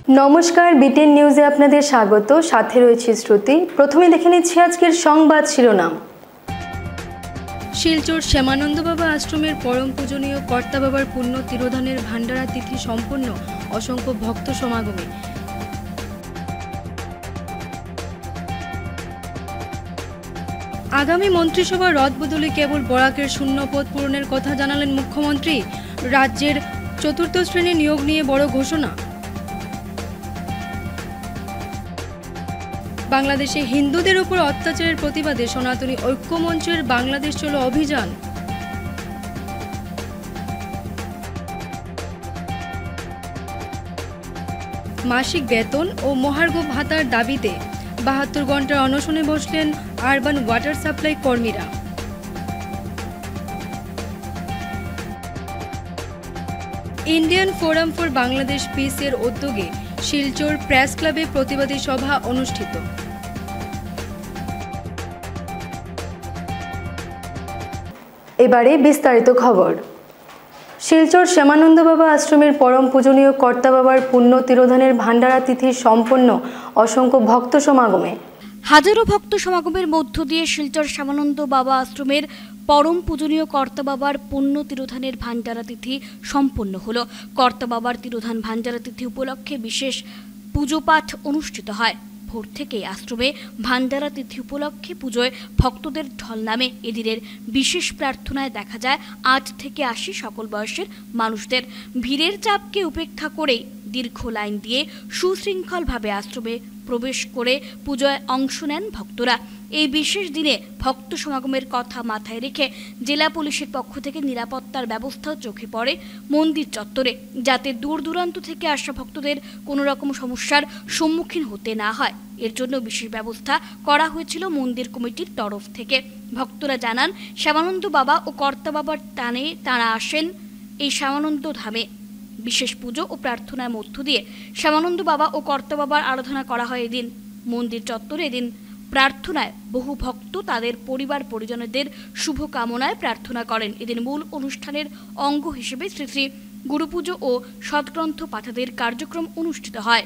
নমস্কার, বিটিএন নিউজে আপনাদের স্বাগত। সাথে রয়েছে শ্রুতি। প্রথমে দেখে নিচ্ছি আজকের সংবাদ শিরোনাম। শিলচর শ্যামানন্দ বাবা আশ্রমের পরম পূজনীয় কর্তা বাবার পুণ্য তিরোধানের ভান্ডারা তিথি সম্পন্ন, অসংখ্য ভক্ত সমাগমে। আগামী মন্ত্রিসভার রদবদলে কেবল বরাকের শূন্য পদ পূরণের কথা জানালেন মুখ্যমন্ত্রী। রাজ্যের চতুর্থ শ্রেণী নিয়োগ নিয়ে বড় ঘোষণা। বাংলাদেশে হিন্দুদের উপর অত্যাচারের প্রতিবাদে সনাতনী ঐক্য মঞ্চের বাংলাদেশ চলো অভিযান। মাসিক বেতন ও মহার্ঘ ভাতার দাবিতে ৭২ ঘন্টার অনশনে বসলেন আরবান ওয়াটার সাপ্লাই কর্মীরা। Indian forum for Bangladesh piece এর উদ্যোগে শিলচর প্রেস ক্লাবে প্রতিবাদী সভা অনুষ্ঠিত। এবারে বিস্তারিত খবর। শিলচর শ্যামানন্দ বাবা আশ্রমের পরম পূজনীয় কর্তা বাবার পুণ্য তিরোধানের ভান্ডারা তিথি সম্পন্ন, অসংখ্য ভক্ত সমাগমে। হাজারো ভক্ত সমাগমের মধ্য দিয়ে শিলচর শ্যামানন্দ বাবা আশ্রমের পরম পূজনীয় কর্তা বাবার পুণ্য তিরোধানের ভান্ডারা তিথি সম্পন্ন হলো। কর্তা বাবার তিরোধান ভান্ডারা তিথি উপলক্ষে বিশেষ পুজো পাঠ অনুষ্ঠিত হয়। ভোর থেকে আশ্রমে ভান্ডারা তিথি উপলক্ষে পুজোয় ভক্তদের ঢল নামে। এদিনের বিশেষ প্রার্থনায় দেখা যায় ৮ থেকে ৮০ সকল বয়সের মানুষদের। ভিড়ের চাপকে উপেক্ষা করেই দীর্ঘ লাইন দিয়ে সুশৃঙ্খলভাবে আশ্রমে প্রবেশ করে পুজোয় অংশ নেন ভক্তরা। এই বিশেষ দিনে ভক্ত সমাগমের কথা মাথায় রেখে জেলা পুলিশের পক্ষ থেকে নিরাপত্তার ব্যবস্থা চোখে পড়ে মন্দির চত্বরে, যাতে দূর দূরান্ত থেকে আসা ভক্তদের কোনো রকম সমস্যার সম্মুখীন হতে না হয়। এর জন্য বিশেষ ব্যবস্থা করা হয়েছিল মন্দির কমিটির তরফ থেকে। ভক্তরা জানান, শ্যামানন্দ বাবা ও কর্তা বাবার টানে তাঁরা আসেন এই শ্যামানন্দ ধামে। বিশেষ পুজো ও প্রার্থনার মধ্য দিয়ে শ্যামানন্দ বাবা ও কর্তা বাবার আরাধনা করা হয়। এদিন মন্দির চত্বরে এদিন প্রার্থনায় বহু ভক্ত তাদের পরিবার পরিজনদের শুভকামনায় প্রার্থনা করেন। এদিন মূল অনুষ্ঠানের অঙ্গ হিসেবে শ্রী শ্রী গুরুপুজো ও সৎগ্রন্থ পাঠাদের কার্যক্রম অনুষ্ঠিত হয়।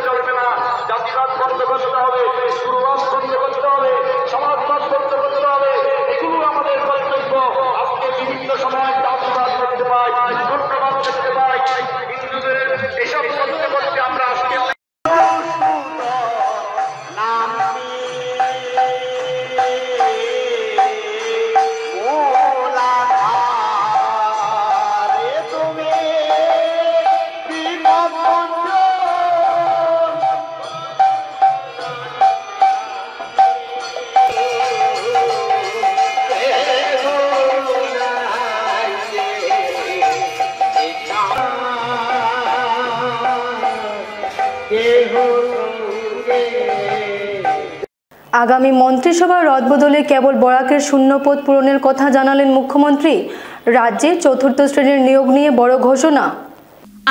চলবে না, জাতিবাদ বন্ধ করতে হবে, গুরুবাদ বন্ধ করতে হবে, সমাজবাদ বন্ধ করতে হবে। এগুলো আমাদের কর্তব্য। আজকে বিভিন্ন সময় জাতিবাদ দেখতে পাই, ধর্মবাদ দেখতে পাই, হিন্দুদের এসব করতে করতে আমরা আজকে আগামী মন্ত্রিসভার রদবদলে কেবল বরাকের শূন্য পদ পূরণের কথা জানালেন মুখ্যমন্ত্রী। রাজ্যে চতুর্থ শ্রেণীর নিয়োগ নিয়ে বড় ঘোষণা।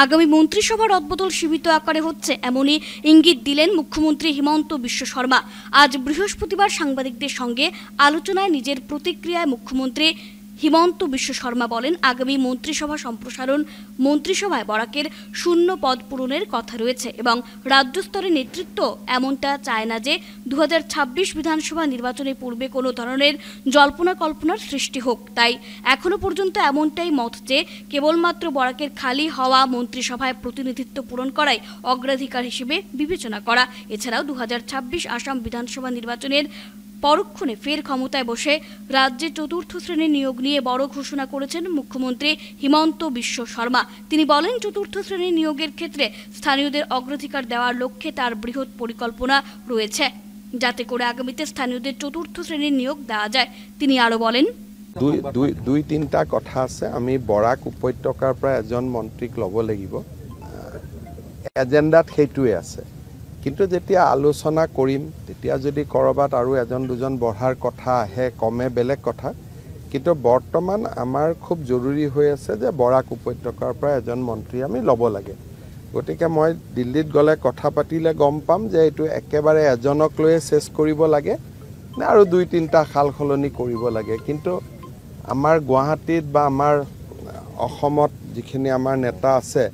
আগামী মন্ত্রিসভা রদবদল সীমিত আকারে হচ্ছে, এমনই ইঙ্গিত দিলেন মুখ্যমন্ত্রী হিমন্ত বিশ্ব শর্মা। আজ বৃহস্পতিবার সাংবাদিকদের সঙ্গে আলোচনায় নিজের প্রতিক্রিয়ায় মুখ্যমন্ত্রী হিমন্ত বিশ্ব শর্মা বলেন, আগামী মন্ত্রিসভা সম্প্রসারণ মন্ত্রিসভায় বরাকের শূন্য পদ পূরণের কথা রয়েছে এবং রাজ্য স্তরে নেতৃত্ব এমনটা চায় না যে 2026 বিধানসভা নির্বাচনের পূর্বে কোনো ধরনের জল্পনা কল্পনার সৃষ্টি হোক। তাই এখনো পর্যন্ত এমনটাই মত যে কেবলমাত্র বরাকের খালি হওয়া মন্ত্রিসভায় প্রতিনিধিত্ব পূরণ করাই অগ্রাধিকার হিসেবে বিবেচনা করা। এছাড়াও 2026 আসাম বিধানসভা নির্বাচনের পরক্ষণে ফের ক্ষমতায় বসে রাজ্যে চতুর্থ শ্রেণীর নিয়োগ নিয়ে বড় ঘোষণা করেছেন মুখ্যমন্ত্রী হিমন্ত বিশ্ব শর্মা। তিনি বলেন, চতুর্থ শ্রেণীর নিয়োগের ক্ষেত্রে স্থানীয়দের অগ্রাধিকার দেওয়ার লক্ষ্যে তার বৃহৎ পরিকল্পনা রয়েছে, যাতে করে আগামীতে স্থানীয়দের চতুর্থ শ্রেণীর নিয়োগ দেওয়া যায়। তিনি আরো বলেন, দুই তিনিটা কথা আছে। আমি বৰাক উপত্যকাৰ পৰা এজন মন্ত্ৰীক ল'ব লাগিব, এজেণ্ডাত সেইটোৱে আছে। কিন্তু যেতিয়া আলোচনা কৰিম তেতিয়া যদি ক'ৰবাত আৰু এজন দুজন বঢ়াৰ কথা আহে কমে বেলেগ কথা, কিন্তু বৰ্তমান আমাৰ খুব জৰুৰী হৈ আছে যে বৰাক উপত্যকাৰ পৰা এজন মন্ত্ৰী আমি ল'ব লাগে। গতিকে মই দিল্লীত গ'লে কথা পাতিলে গম পাম যে এইটো একেবাৰে এজনক লৈয়ে চেছ কৰিব লাগে নে আৰু দুই তিনিটা সাল সলনি কৰিব লাগে। কিন্তু আমাৰ গুৱাহাটীত বা আমাৰ অসমত যিখিনি আমাৰ নেতা আছে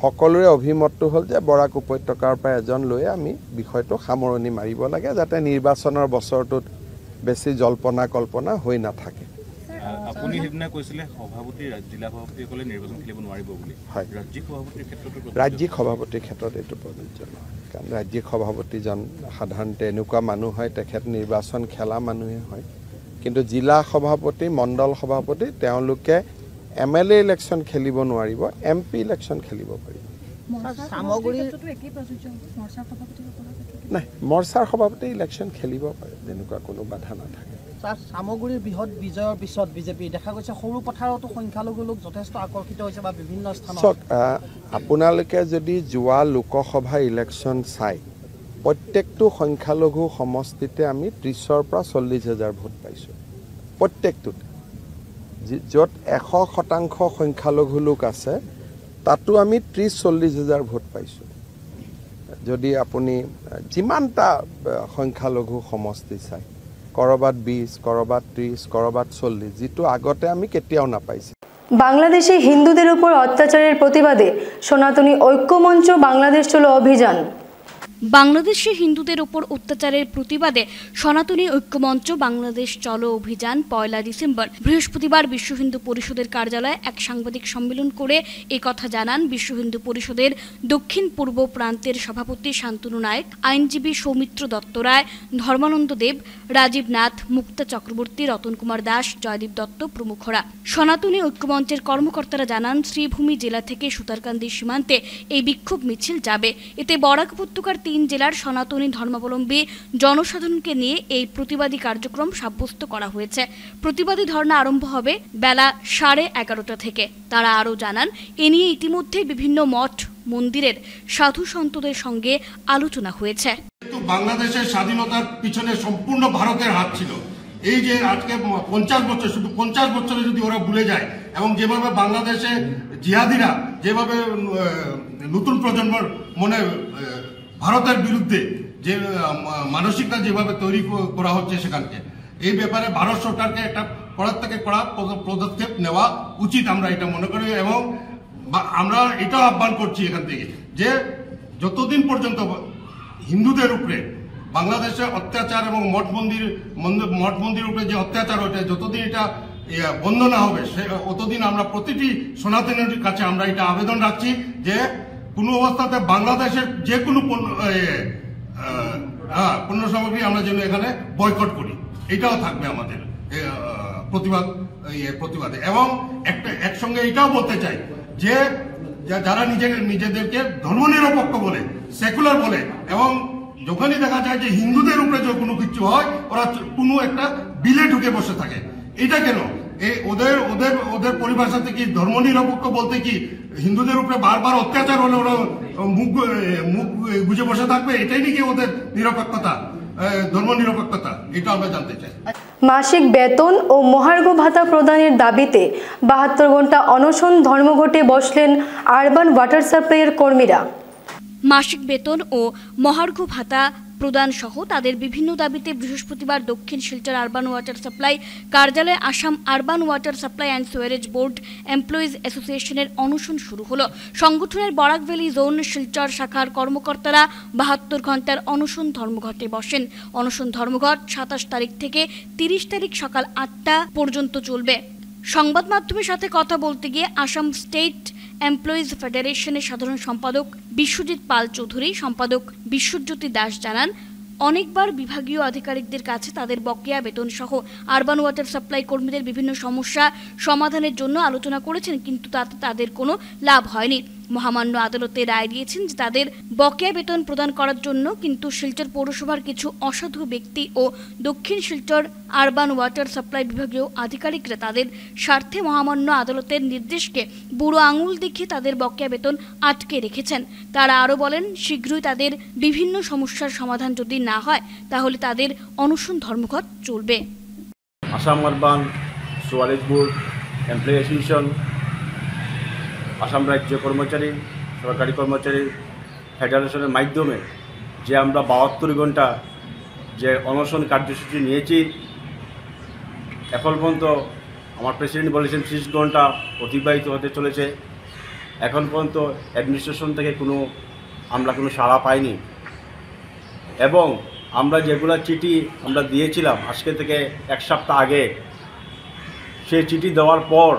সকলোৰে অভিমতটো হ'ল যে বৰাক উপত্যকাৰ পৰা এজন লৈ আমি বিষয়টো সামৰণি মাৰিব লাগে, যাতে নিৰ্বাচনৰ বছৰটোত বেছি জল্পনা কল্পনা হৈ নাথাকে। আপুনি সেইদিনা কৈছিলে সভাপতি জিলা সভাপতিসকলে নিৰ্বাচন খেলিব নোৱাৰিব বুলি। হয়, ৰাজ্যিক সভাপতিৰ ক্ষেত্ৰতো ৰাজ্যিক সভাপতিৰ ক্ষেত্ৰত এইটো প্ৰযোজ্য নহয়, কাৰণ ৰাজ্যিক সভাপতিজন সাধাৰণতে এনেকুৱা মানুহ হয়, তেখেত নিৰ্বাচন খেলা মানুহে হয়। কিন্তু জিলা সভাপতি মণ্ডল সভাপতি তেওঁলোকে MLA ইলেকশ্যন খেলিব নোৱাৰিব, MP ইলেকশ্যন খেলিব পাৰিব। নাই, মৰ্চাৰ সভাপতি ইলেকশ্যন খেলিব পাৰে, তেনেকুৱা কোনো বাধা নাথাকে। সামগুৰিৰ বৃহৎ বিজয়ৰ পিছত বিজেপি দেখা গৈছে সৰু পথাৰতো সংখ্যালঘু লোক যথেষ্ট আকৰ্ষিত হৈছে বা বিভিন্ন স্থানত। চাওক, আপোনালোকে যদি যোৱা লোকসভা ইলেকশ্যন চাই প্ৰত্যেকটো সংখ্যালঘু সমষ্টিতে আমি 30,000 পৰা 40,000 ভোট পাইছোঁ। প্ৰত্যেকটোত য'ত 100% সংখ্যালঘু লোক আছে তাতো আমি 30-40,000 ভোট পাইছোঁ। যদি আপুনি যিমানটা সংখ্যালঘু সমষ্টি চাই, ক'ৰবাত 20, ক'ৰবাত 30, ক'ৰবাত 40, যিটো আগতে আমি কেতিয়াও নাপাইছোঁ। বাংলাদেশে হিন্দুদের উপর অত্যাচারের প্রতিবাদে সনাতনী ঐক্যমঞ্চ বাংলাদেশ চলো অভিযান। বাংলাদেশে হিন্দুদের ওপর অত্যাচারের প্রতিবাদে সনাতনী ঐক্যমঞ্চ বাংলাদেশ চলো অভিযান 1 ডিসেম্বর বৃহস্পতিবার বিশ্ব হিন্দু পরিষদের কার্যালয়ে এক সাংবাদিক সম্মেলন করে একথা জানান বিশ্ব হিন্দু পরিষদের দক্ষিণ পূর্ব প্রান্তের সভাপতি শান্তনু নায়ক, আইনজীবী সৌমিত্র দত্ত রায়, ধর্মানন্দ দেব, রাজীব নাথ, মুক্তা চক্রবর্তী, রতন কুমার দাস, জয়দীপ দত্ত প্রমুখরা। সনাতনী ঐক্যমঞ্চের কর্মকর্তারা জানান, শ্রীভূমি জেলা থেকে সুতারকান্দি সীমান্তে এই বিক্ষোভ মিছিল যাবে। এতে বরাক উপত্যকার 3 জেলার সনাতনী ধর্মাবলম্বী জনসাধারণকে নিয়ে এই প্রতিবাদী কার্যক্রম সাব্যস্ত করা হয়েছে। প্রতিবাদী ধর্ণা আরম্ভ হবে বেলা 11:30 থেকে। তারা আরও জানান, এ নিয়ে ইতিমধ্যে বিভিন্ন মঠ মন্দিরের সাধু সন্তদের সঙ্গে আলোচনা হয়েছে। বাংলাদেশের স্বাধীনতার পিছনে সম্পূর্ণ ভারতের হাত ছিল। এই যে আজকে 50 বছর, শুধু 50 বছরে যদি ওরা ভুলে যায় এবং যেভাবে বাংলাদেশে জিহাদিরা যেভাবে নতুন প্রজন্মের মনে ভারতের বিরুদ্ধে যে মানসিকতা যেভাবে তৈরি করা হচ্ছে সেখানকে, এই ব্যাপারে ভারত সরকারকে একটা কড়ার থেকে কড়া পদক্ষেপ নেওয়া উচিত, আমরা এটা মনে করি। এবং আমরা এটাও আহ্বান করছি এখান থেকে যে যতদিন পর্যন্ত হিন্দুদের উপরে বাংলাদেশে অত্যাচার এবং মঠ মন্দির উপরে যে অত্যাচার ওটা যতদিন এটা বন্ধ না হবে ততদিন আমরা প্রতিটি সনাতনীর কাছে আমরা এটা আবেদন রাখছি যে কোনো অবস্থাতে বাংলাদেশের যে কোনো পণ্য সামগ্রী আমরা যেন এখানে বয়কট করি, এটাও থাকবে আমাদের প্রতিবাদে। এবং একসঙ্গে এটাও বলতে চাই যে যারা নিজেদেরকে ধর্মনিরপেক্ষ বলে, সেকুলার বলে, এবং যখনই দেখা যায় যে হিন্দুদের উপরে যে কোনো কিছু হয় ওরা কোনো একটা বিলে ঢুকে বসে থাকে। এটা কেন? ওদের পরিভাষাতে কি ধর্মনিরপেক্ষ বলতে কি হিন্দুদের উপরে বারবার অত্যাচার হলে ওরা মুখ গুজে বসে থাকবে? এটাই নাকি ওদের নিরপেক্ষতা, ধর্মনিরপেক্ষতা? এটা আমরা জানতে চাই। মাসিক বেতন ও মহার্ঘ ভাতা প্রদানের দাবিতে 72 ঘন্টা অনশন ধর্মঘটে বসলেন আরবান ওয়াটার সাপ্লাইয়ের কর্মীরা। মাসিক বেতন ও মহার্ঘ ভাতা প্রদান সহ তাদের বিভিন্ন দাবিতে বৃহস্পতিবার দক্ষিণ শিলচর আরবান ওয়াটার সাপ্লাই কার্যালয়ে Assam urban water supply and Suarez board employees অ্যাসোসিয়েশনের অনশন শুরু হলো। সংগঠনের বরাক ভ্যালি জোন শিলচর শাখার কর্মকর্তারা 72 ঘন্টার অনশন ধর্মঘটে বসেন। অনশন ধর্মঘট 27 তারিখ থেকে 30 তারিখ সকাল 8টা পর্যন্ত চলবে। সংবাদ মাধ্যমের সাথে কথা বলতে গিয়ে আসাম স্টেট এমপ্লয়িজ ফেডারেশনের সাধারণ সম্পাদক বিশ্বজিৎ পাল চৌধুরী, সম্পাদক বিশ্বজ্যোতি দাস জানান, অনেকবার বিভাগীয় আধিকারিকদের কাছে তাদের বকেয়া বেতন সহ আরবান ওয়াটার সাপ্লাই কর্মীদের বিভিন্ন সমস্যা সমাধানের জন্য আলোচনা করেছেন, কিন্তু তাতে তাদের কোনো লাভ হয়নি। মহামান্য আদালতে রায় দিয়েছেন যে তাদের বকেয়া বেতন প্রদান করার জন্য, কিন্তু শিলচর পৌরসভার কিছু অসাধু ব্যক্তি ও দক্ষিণ শিলচর আরবান ওয়াটার সাপ্লাই বিভাগীয় আধিকারিকরা তাদের স্বার্থে মহামান্য আদালতের নির্দেশকে বুড়ো আঙুল দেখিয়ে তাদের বকেয়া বেতন আটকে রেখেছেন। তারা আরও বলেন, শীঘ্রই তাদের বিভিন্ন সমস্যার সমাধান যদি না হয় তাহলে তাদের অনশন ধর্মঘট চলবে। Assam urban Suarez board employee association, Assam রাজ্য কর্মচারী সরকারি কর্মচারী ফেডারেশনের মাধ্যমে যে আমরা 72 ঘন্টা যে অনশন কার্যসূচি নিয়েছি, এখন পর্যন্ত আমার প্রেসিডেন্ট বলেছেন 30 ঘন্টা অতিবাহিত হতে চলেছে। এখন পর্যন্ত অ্যাডমিনিস্ট্রেশন থেকে আমরা কোনো সাড়া পাইনি, এবং আমরা যেগুলো চিঠি আমরা দিয়েছিলাম আজকে থেকে 1 সপ্তাহ আগে, সেই চিঠি দেওয়ার পর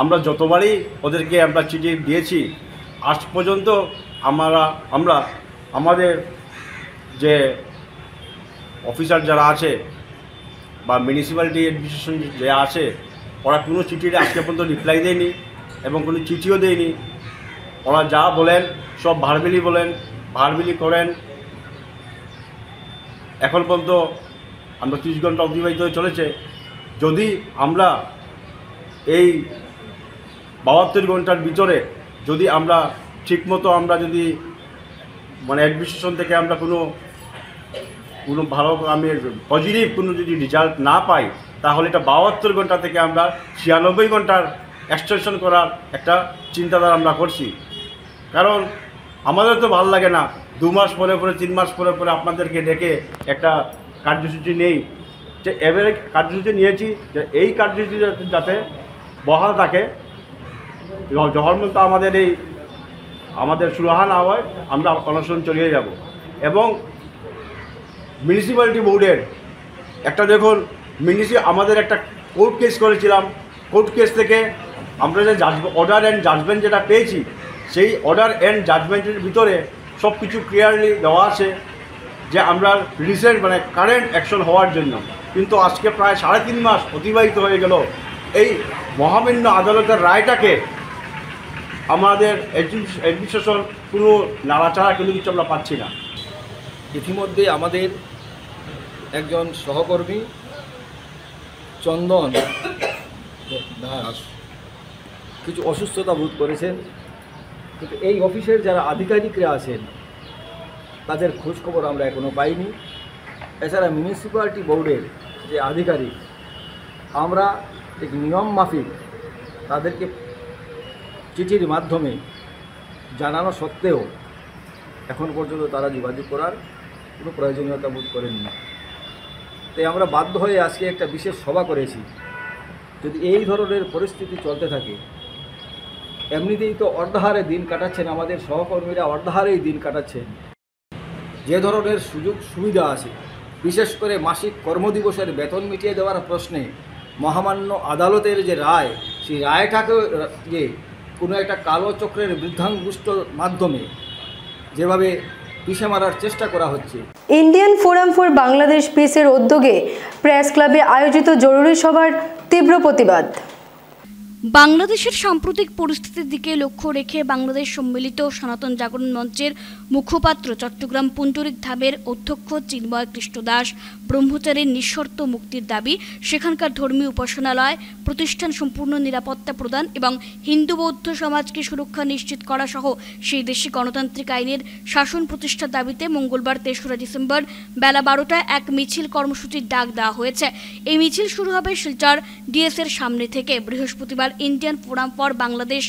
আমরা যতবারই ওদেরকে আমরা চিঠি দিয়েছি, আজ পর্যন্ত আমরা আমাদের যে অফিসার যারা আছে বা মিউনিসিপ্যালিটি অ্যাডমিনিস্ট্রেশন যে আছে, ওরা কোনো চিঠির আজকে পর্যন্ত রিপ্লাই দেয়নি এবং কোনো চিঠিও দেয়নি। ওরা যা বলেন সব ভারবিলি করেন। এখন পর্যন্ত আমরা 30 ঘন্টা অতিবাহিত হয়ে চলেছে। যদি আমরা এই 72 ঘন্টার ভিতরে যদি আমরা ঠিকমতো আমরা যদি অ্যাডমিনিস্ট্রেশন থেকে আমরা কোনো ভালো পজিটিভ কোনো যদি রেজাল্ট না পাই, তাহলে এটা 72 ঘন্টা থেকে আমরা 96 ঘন্টার এক্সটেনশন করার একটা চিন্তাধারা আমরা করছি। কারণ আমাদের তো ভালো লাগে না 2 মাস পরে 3 মাস পরে আপনাদেরকে ডেকে একটা কার্যসূচি নেই। যে এবারে কার্যসূচি নিয়েছি যে এই কার্যসূচি যাতে বহাল থাকে, যখন মতো আমাদের সুরাহা না হয় আমরা অনশন চালিয়ে যাব। এবং মিউনিসিপ্যালিটি বোর্ডের একটা দেখুন, আমাদের একটা কোর্ট কেস করেছিলাম, কোর্ট কেস থেকে আমরা যে অর্ডার অ্যান্ড জাজমেন্ট যেটা পেয়েছি, সেই অর্ডার অ্যান্ড জাজমেন্টের ভিতরে সব কিছু ক্লিয়ারলি দেওয়া আছে যে আমরা রিসেন্ট কারেন্ট অ্যাকশন হওয়ার জন্য। কিন্তু আজকে প্রায় 3.5 মাস অতিবাহিত হয়ে গেল, এই মহামান্য আদালতের রায়টাকে আমাদের অ্যাডমিনিস্ট্রেশন কোনো নাড়াচাড়া কোনো কিছু আমরা পাচ্ছি না। ইতিমধ্যে আমাদের একজন সহকর্মী চন্দন দাস কিছু অসুস্থতা বোধ করেছেন, কিন্তু এই অফিসের যারা আধিকারিকরা আছেন তাদের খোঁজখবর আমরা এখনও পাইনি। এছাড়া মিউনিসিপ্যালিটি বোর্ডের যে আধিকারিক, আমরা ঠিক নিয়ম মাফিক তাদেরকে চিঠির মাধ্যমে জানানো সত্ত্বেও এখন পর্যন্ত তারা যোগাযোগ করার কোনো প্রয়োজনীয়তা বোধ করেননি। তাই আমরা বাধ্য হয়ে আজকে একটা বিশেষ সভা করেছি। যদি এই ধরনের পরিস্থিতি চলতে থাকে, এমনিতেই তো অর্ধাহারে দিন কাটাচ্ছেন আমাদের সহকর্মীরা, অর্ধাহারেই দিন কাটাচ্ছেন। যে ধরনের সুযোগ সুবিধা আছে, বিশেষ করে মাসিক কর্মদিবসের বেতন মিটিয়ে দেওয়ার প্রশ্নে মহামান্য আদালতের যে রায়, সেই রায়টাকে যে কোনো একটা কালো চক্রের বৃদ্ধাঙ্গুষ্ঠর মাধ্যমে যেভাবে পিষে মারার চেষ্টা করা হচ্ছে। ইন্ডিয়ান ফোরাম ফর বাংলাদেশ পিসের উদ্যোগে প্রেস ক্লাবে আয়োজিত জরুরি সভার তীব্র প্রতিবাদ। বাংলাদেশের সাম্প্রতিক পরিস্থিতির দিকে লক্ষ্য রেখে বাংলাদেশ সম্মিলিত সনাতন জাগরণ মঞ্চের মুখপাত্র চট্টগ্রাম পুণ্ডরিক ধামের অধ্যক্ষ চিন্ময় কৃষ্ণ দাস ব্রহ্মচারীর নিঃশর্ত মুক্তির দাবি, সেখানকার ধর্মীয় উপাসনালয় প্রতিষ্ঠান সম্পূর্ণ নিরাপত্তা প্রদান এবং হিন্দু বৌদ্ধ সমাজকে সুরক্ষা নিশ্চিত করা সহ সেই দেশে গণতান্ত্রিক আইনের শাসন প্রতিষ্ঠার দাবিতে মঙ্গলবার 3রা ডিসেম্বর বেলা 12টায় এক মিছিল কর্মসূচির ডাক দেওয়া হয়েছে। এই মিছিল শুরু হবে শিলচর ডিএস এর সামনে থেকে। বৃহস্পতিবার Indian forum for Bangladesh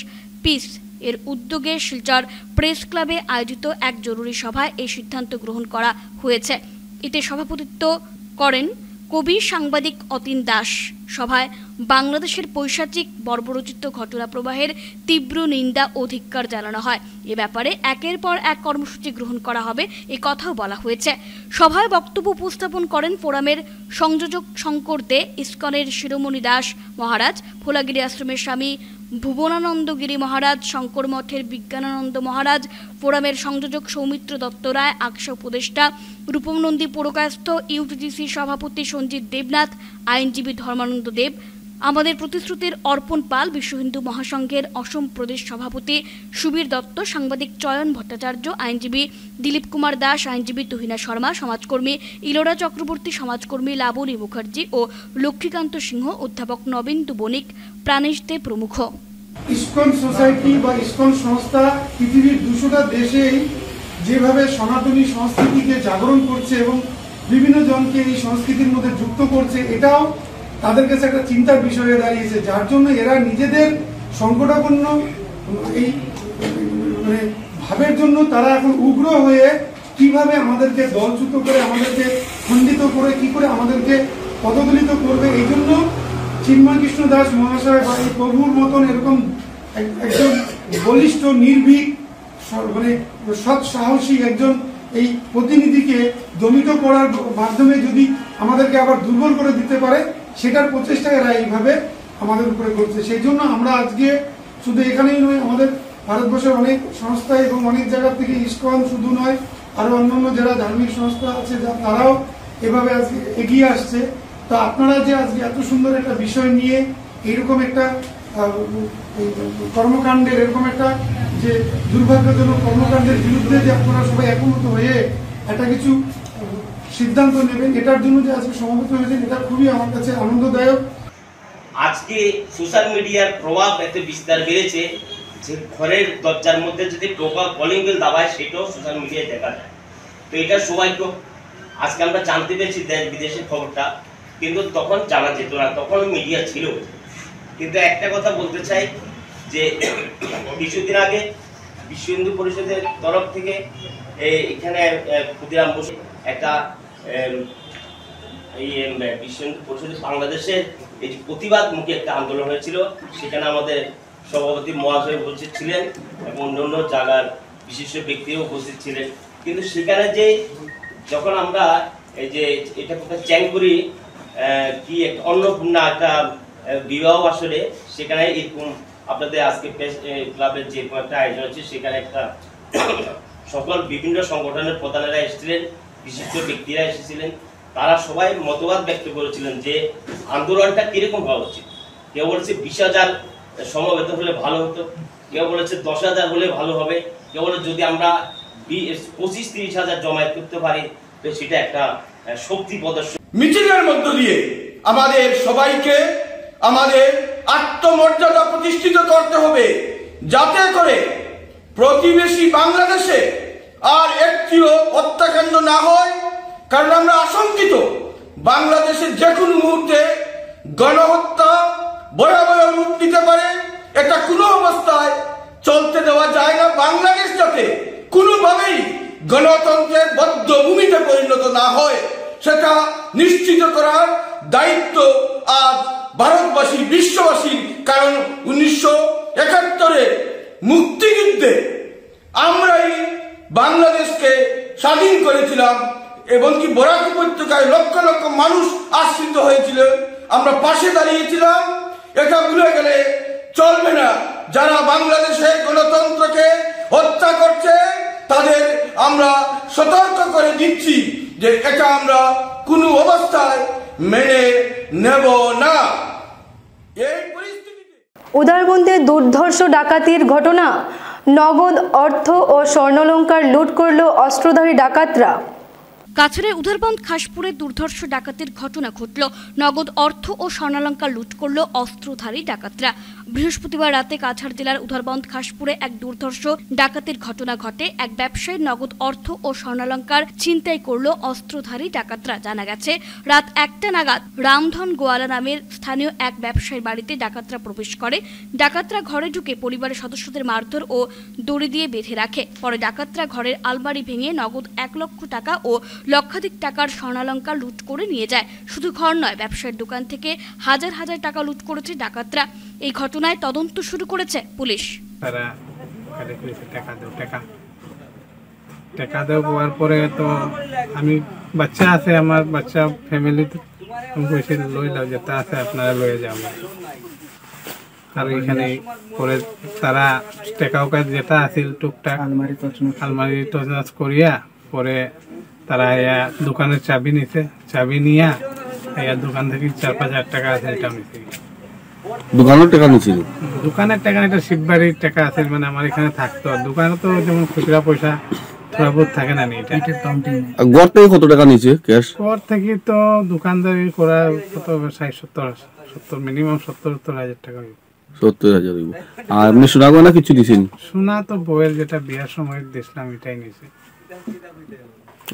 piece এর উদ্যোগে শিলচর প্রেস ক্লাবে আয়োজিত এক জরুরি সভায় এই সিদ্ধান্ত গ্রহণ করা হয়েছে। এতে সভাপতিত্ব করেন কবি সাংবাদিক অতীন দাস। সভায় বাংলাদেশের পৈশাচিক বর্বরোচিত ঘটনা প্রবাহের তীব্র নিন্দা ও ধিক্কার জানানো হয়। এ ব্যাপারে একের পর এক কর্মসূচি গ্রহণ করা হবে এ কথাও বলা হয়েছে। সভায় বক্তব্য উপস্থাপন করেন ফোরামের সংযোজক শঙ্কর দে, ইসকনের শিরোমণি দাস মহারাজ, ভোলাগিরি আশ্রমের স্বামী ভুবনানন্দ গিরি মহারাজ, শঙ্কর মঠের বিজ্ঞানানন্দ মহারাজ, ফোরামের সংযোজক সৌমিত্র দত্ত রায়, আকশা উপদেষ্টা রূপমনন্দী পুরকায়স্থ, ইউটিটিসি সভাপতি সঞ্জিত দেবনাথ, আইনজীবী ধর্মানন্দ দেব, আমাদের প্রতিশ্রুতির অর্পণ পাল, বিশ্ব হিন্দু মহাসংঘের অসম প্রদেশ সভাপতি সুবীর দত্ত, সাংবাদিক চয়ন ভট্টাচার্য, আইনজীবী দিলীপ কুমার দাস, আইনজীবী তুহিনা শর্মা, সমাজকর্মী ইলোরা চক্রবর্তী, সমাজকর্মী লাবণী মুখার্জি ও লক্ষ্মীকান্ত সিংহ, অধ্যাপক নবেন্দু বণিক, প্রাণেশ দে প্রমুখ। ইসকন সোসাইটি বা ইসকন সংস্থা পৃথিবীর 200টা দেশেই যেভাবে সনাতনী সংস্কৃতিকে জাগরণ করছে এবং বিভিন্ন জনকে এই সংস্কৃতির মধ্যে যুক্ত করছে, এটাও তাদের কাছে একটা চিন্তার বিষয় হয়ে দাঁড়িয়েছে, যার জন্য এরা নিজেদের সংকটাপন্ন এই ভাবের জন্য তারা এখন উগ্র হয়ে কিভাবে আমাদেরকে দলচ্যুত করে, আমাদেরকে খণ্ডিত করে, কি করে আমাদেরকে পদদলিত করবে। এই জন্য চিন্ময় কৃষ্ণ দাস মহাশয় বা এই প্রভুর মতন এরকম একজন বলিষ্ঠ নির্ভীক সৎ সাহসী একজন এই প্রতিনিধিকে দমিত করার মাধ্যমে যদি আমাদেরকে আবার দুর্বল করে দিতে পারে, সেটার প্রচেষ্টা এরা এইভাবে আমাদের উপরে করছে। সেই জন্য আমরা আজকে শুধু এখানেই নয়, আমাদের ভারতবর্ষের অনেক সংস্থা এবং অনেক জায়গা থেকে ইসকন শুধু নয়, আরো অন্যান্য যারা ধার্মিক সংস্থা আছে তারাও এভাবে আজকে এগিয়ে আসছে। তো আপনারা যে আজকে এত সুন্দর একটা বিষয় নিয়ে এইরকম একটা কর্মকাণ্ডের, এরকম একটা যে দুর্ভাগ্যজনক কর্মকাণ্ডের বিরুদ্ধে যে আপনারা সবাই একমত হয়ে একটা কিছু সিদ্ধান্ত নেবেন, এটার জন্য যে আজকে সমবেত হয়েছেন, এটা খুবই আমার কাছে আনন্দদায়ক। আজকে সোশ্যাল মিডিয়ার প্রভাব এত বিস্তার বেড়েছে যে ঘরের দরজার মধ্যে যদি টোকা কলিং বেল দাবায়, সেটাও সোশ্যাল মিডিয়ায় দেখা যায়। তো এটা সবাইকে আজকে আমরা জানতে পেরেছি দেশ বিদেশের খবরটা, কিন্তু তখন জানা যেত না, তখন মিডিয়া ছিল। কিন্তু একটা কথা বলতে চাই যে কিছুদিন আগে বিশ্ব হিন্দু পরিষদের তরফ থেকে এখানে ক্ষুদিরাম বসু একটা এই বিশ্ব হিন্দু পরিষদের বাংলাদেশের এই যে প্রতিবাদমুখী একটা আন্দোলন হয়েছিল, সেখানে আমাদের সভাপতি মহাশয় উপস্থিত ছিলেন এবং অন্যান্য জায়গার বিশিষ্ট ব্যক্তিও উপস্থিত ছিলেন। কিন্তু সেখানে যে যখন আমরা এই যে এটা কোথায় চ্যাংকুরি কি একটা অন্নপূর্ণা একটা বিবাহ আসলে, সেখানে এরকম আপনাদের আজকে প্রেস ক্লাবের যে একটা আয়োজন হচ্ছে, সেখানে একটা সকল বিভিন্ন সংগঠনের প্রধানেরা এসেছিলেন, বিশিষ্ট ব্যক্তিরা এসেছিলেন। তারা সবাই মতবাদ ব্যক্ত করেছিলেন যে আন্দোলনটা কিরকম হওয়া উচিত। কেউ বলেছে 20,000 সমবেত হলে ভালো হতো, কেউ বলেছে 10,000 হলে ভালো হবে, কেউ বলে যদি আমরা 25-30,000 জমায়েত করতে পারি তো সেটা একটা শক্তি প্রদর্শন। মিছিলের মধ্য দিয়ে আমাদের সবাইকে আমাদের আত্মমর্যাদা প্রতিষ্ঠিত করতে হবে, যাতে করে প্রতিবেশী বাংলাদেশে আর একটিও হত্যাকাণ্ড না হয়। কারণ আমরা আশঙ্কিত বাংলাদেশের যে কোনো মুহূর্তে গণহত্যা ভয়াবহ রূপ নিতে পারে। এটা কোনো অবস্থায় চলতে দেওয়া যায় না। বাংলাদেশ যাতে কোনোভাবেই গণতন্ত্রের বদ্ধভূমিতে পরিণত না হয়, সেটা নিশ্চিত করার দায়িত্ব আজ ভারতবাসী, বিশ্ববাসীর। কারণ 1971 মুক্তিযুদ্ধে আমরাই বাংলাদেশকে স্বাধীন করেছিলাম এবং কি বরাক উপত্যকায় লক্ষ লক্ষ মানুষ আশ্রিত হয়েছিল, আমরা পাশে দাঁড়িয়েছিলাম। এটা ভুলে গেলে চলবে না। যারা বাংলাদেশে গণতন্ত্রকে হত্যা করছে তাদের আমরা সতর্ক করে দিচ্ছি যে এটা আমরা কোনো অবস্থায় মেনে নেব না। এই পরিস্থিতিতে উদারবন্দে দুর্ধর্ষ ডাকাতির ঘটনা, নগদ অর্থ ও স্বর্ণালংকার লুট করল অস্ত্রধারী ডাকাতরা। কাছাড়ের উধারবন্দ খাসপুরে দুর্ধর্ষ ডাকাতির ঘটনা ঘটল। নগদ অর্থ ও স্বর্ণালঙ্কার লুট করল অস্ত্রধারী ডাকাতরা। বৃহস্পতিবার রাতে কাছাড় জেলার উধারবন্দ খাসপুরে এক দুর্ধর্ষ ডাকাতির ঘটনা ঘটে। এক ব্যবসায়ীর নগদ অর্থ ও স্বর্ণালঙ্কার ছিনতাই করল অস্ত্রধারী ডাকাতরা। জানা গেছে, রাত 1টা নাগাদ রামধন গোয়ালা নামের স্থানীয় এক ব্যবসায়ীর বাড়িতে ডাকাতরা প্রবেশ করে। ডাকাতরা ঘরে ঢুকে পরিবারের সদস্যদের মারধর ও দড়ি দিয়ে বেঁধে রাখে। পরে ডাকাতরা ঘরের আলমারি ভেঙে নগদ 1 লক্ষ টাকা ও লক্ষাধিক টাকার স্বর্ণালঙ্কার লুট করে নিয়ে যায়। শুধু ঘর নয়, ব্যবসায়ীর দোকান থেকে হাজার হাজার টাকা লুট করেছে ডাকাতরা। এই ঘটনায় তদন্ত শুরু করেছে পুলিশ। টাকা দেওয়ার পরে তো আমি বাচ্চা আছে, আমার বাচ্চা ফ্যামিলি কইছে লই লাও, যেটা আছে আপনারা লয়ে যাও। আর এখানে পরে তারা টাকাও যেটা আছিল টুকটাক আলমারি তছনছ করিয়া পরে তারা দোকানের চাবি নিছে। চাবি নিয়া দোকান থেকে 4-5 হাজার টাকা আছে, এটা নিছে। দোকানের টাকা নিছিল? দোকানের টাকা এটা শিববাড়ির টাকা আছে, মানে আমার এখানে থাকতো। আর দোকানে তো যেমন খুচরা পয়সা থোড়া বহুত থাকে না। ঘর থেকে কত টাকা নিছে ক্যাশ? ঘর থেকে তো দোকানদারি করা কত 60-70 মিনিমাম 70-70 হাজার টাকা। 70,000। আর আপনি সোনা গয়না কিছু দিছেন? সোনা তো বউয়ের যেটা বিয়ার সময় দিছিলাম এটাই নিছে।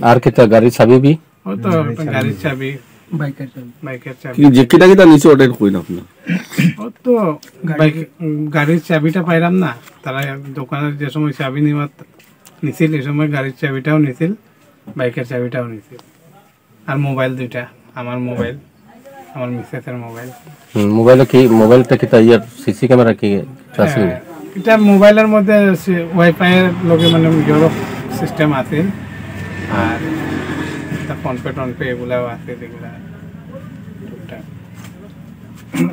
আর কিটা গাড়ির চাবি বি? ও তো গাড়ির চাবি, বাইকের চাবি। কি যে কিটা নিছে ওটা কই না আপনি? ও তো গাড়ির চাবিটা পাইলাম না। তারা দোকানের যে সময় চাবি নিছিল এই সময় গাড়ির চাবিটাও নিছিল, বাইকের চাবিটাও নিছিল। আর মোবাইল 2টা, আমার মোবাইল, আমার মিসেসের মোবাইল। মোবাইলে কি মোবাইলটা কি তাই আর সিসি ক্যামেরা কি আছে? এটা মোবাইলের মধ্যে ওয়াইফাই এর লগে মানে ইউরোপ সিস্টেম আছে। আর এটা ফোনপে টনপে এগুলাও আছে যেগুলা।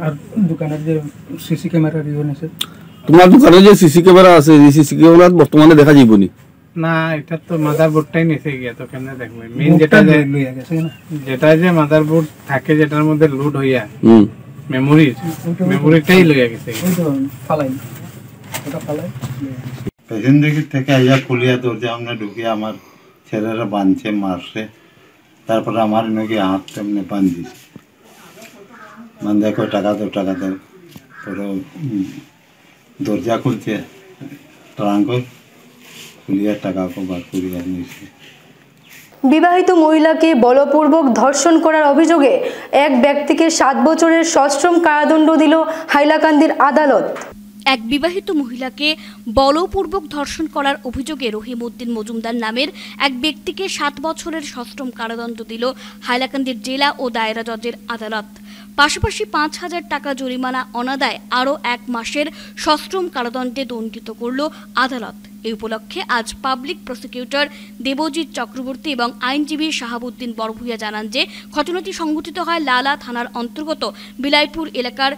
আর দোকানের যে সিসি ক্যামেরা রিওন আছে। তোমার দোকানে যে সিসি ক্যামেরা আছে, এই সিসি ক্যামেরা বর্তমানে দেখা যাইবনি? না, এটা তো মাদারবোর্ডটাই নিচে গিয়া, তো কেমনে দেখবে? মেইন যেটা যে মাদারবোর্ড থাকে যেটার মধ্যে লোড হইয়া মেমোরিটাই লইয়া গেছে। পেছন দিক থেকে আইয়া খুলিয়া দরজা আমরা ঢুকিয়ে আমার ছেলেরা বাঁধছে, মারছে। তারপরে আমার নাকি হাত তেমনি বাঁধিছে, বান্ধে কয় টাকা দাও টাকা দাও। পরে দরজা খুলছে, ট্রাঙ্ক খুলিয়া টাকা বার করিয়া নিয়েছে। বিবাহিত মহিলাকে বলপূর্বক ধর্ষণ করার অভিযোগে এক ব্যক্তিকে 7 বছরের সশ্রম কারাদণ্ড দিল হাইলাকান্দির আদালত। এক বিবাহিত মহিলাকে বলপূর্বক ধর্ষণ করার অভিযোগে রহিমউদ্দিন মজুমদার নামের এক ব্যক্তিকে 7 বছরের সশ্রম কারাদণ্ড দিল হাইলাকান্দির জেলা ও দায়রা জজের আদালত। পাশাপাশি 5,000 টাকা জরিমানা অনাদায় আরও 1 মাসের সশ্রম কারাদণ্ডে দণ্ডিত করল আদালত। এই উপলক্ষে আজ পাবলিক প্রসিকিউটর দেবজিৎ চক্রবর্তী এবং আইনজীবী শাহাবুদ্দিন বড়ভূইয়া জানান যে ঘটনাটি সংঘটিত হয় লালা থানার অন্তর্গত বিলাইপুর এলাকার